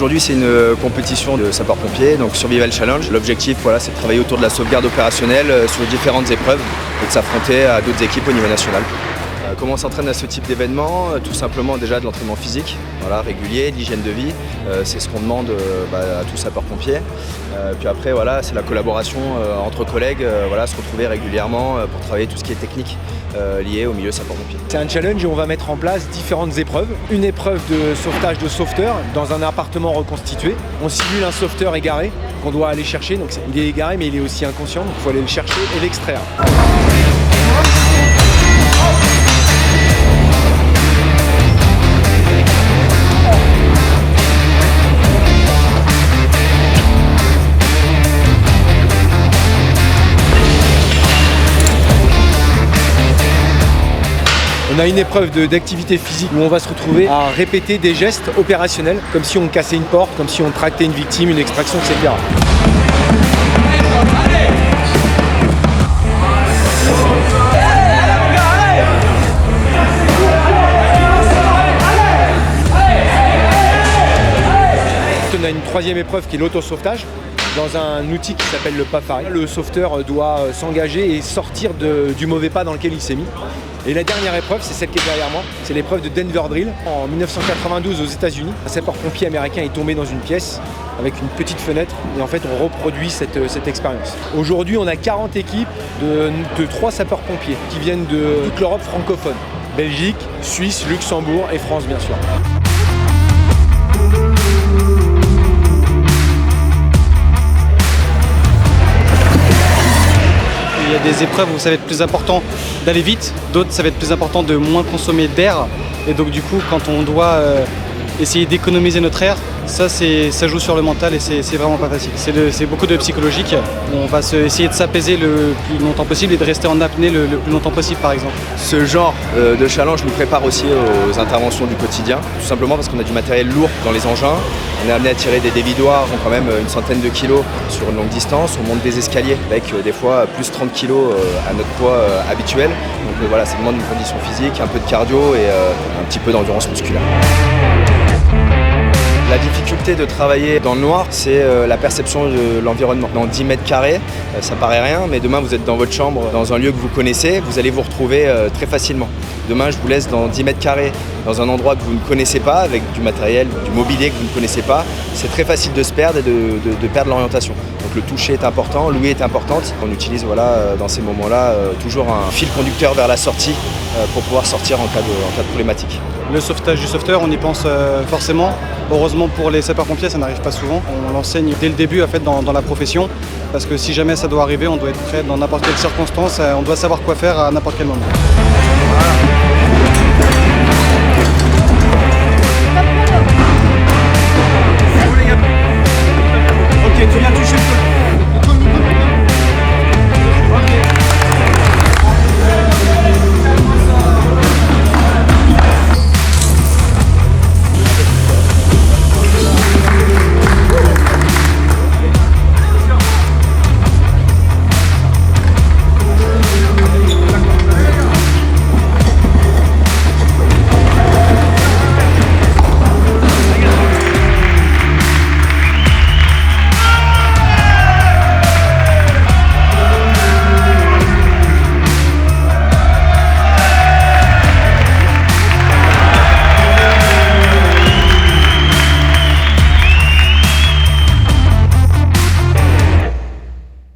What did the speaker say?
Aujourd'hui, c'est une compétition de sapeurs-pompiers, donc Survival Challenge. L'objectif, voilà, c'est de travailler autour de la sauvegarde opérationnelle sur différentes épreuves et de s'affronter à d'autres équipes au niveau national. Comment on s'entraîne à ce type d'événement? Tout simplement déjà de l'entraînement physique, voilà, régulier, de l'hygiène de vie, c'est ce qu'on demande à tous sapeurs-pompiers. Puis après voilà, c'est la collaboration entre collègues, voilà, se retrouver régulièrement pour travailler tout ce qui est technique lié au milieu sapeurs-pompiers. C'est un challenge et on va mettre en place différentes épreuves. Une épreuve de sauvetage de sauveteur dans un appartement reconstitué. On simule un sauveteur égaré qu'on doit aller chercher, donc il est égaré mais il est aussi inconscient, donc il faut aller le chercher et l'extraire. On a une épreuve d'activité physique où on va se retrouver à répéter des gestes opérationnels, comme si on cassait une porte, comme si on tractait une victime, une extraction, etc. On a une troisième épreuve qui est l'autosauvetage, dans un outil qui s'appelle le PAFARI. Le sauveteur doit s'engager et sortir du mauvais pas dans lequel il s'est mis. Et la dernière épreuve, c'est celle qui est derrière moi, c'est l'épreuve de Denver Drill. En 1992 aux États-Unis, un sapeur-pompier américain est tombé dans une pièce avec une petite fenêtre et en fait on reproduit cette expérience. Aujourd'hui on a 40 équipes de 3 sapeurs-pompiers qui viennent de toute l'Europe francophone. Belgique, Suisse, Luxembourg et France bien sûr. Il y a des épreuves où ça va être plus important d'aller vite, d'autres ça va être plus important de moins consommer d'air. Et donc du coup quand on doit essayer d'économiser notre air, ça joue sur le mental et c'est vraiment pas facile. C'est beaucoup de psychologique. On va essayer de s'apaiser le plus longtemps possible et de rester en apnée le plus longtemps possible par exemple. Ce genre de challenge nous prépare aussi aux interventions du quotidien, tout simplement parce qu'on a du matériel lourd dans les engins. On est amené à tirer des dévidoirs, donc quand même une centaine de kilos sur une longue distance. On monte des escaliers avec des fois plus 30 kilos à notre poids habituel. Donc voilà, ça demande une condition physique, un peu de cardio et un petit peu d'endurance musculaire. La difficulté de travailler dans le noir, c'est la perception de l'environnement. Dans 10 mètres carrés, ça paraît rien, mais demain vous êtes dans votre chambre, dans un lieu que vous connaissez, vous allez vous retrouver très facilement. Demain, je vous laisse dans 10 mètres carrés, dans un endroit que vous ne connaissez pas, avec du matériel, du mobilier que vous ne connaissez pas. C'est très facile de se perdre et de perdre l'orientation. Donc le toucher est important, l'ouïe est importante. On utilise dans ces moments-là toujours un fil conducteur vers la sortie pour pouvoir sortir en cas de problématique. Le sauvetage du sauveteur, on y pense forcément. Heureusement pour les sapeurs-pompiers, ça n'arrive pas souvent. On l'enseigne dès le début en fait, dans la profession, parce que si jamais ça doit arriver, on doit être prêt dans n'importe quelle circonstance, on doit savoir quoi faire à n'importe quel moment. Voilà.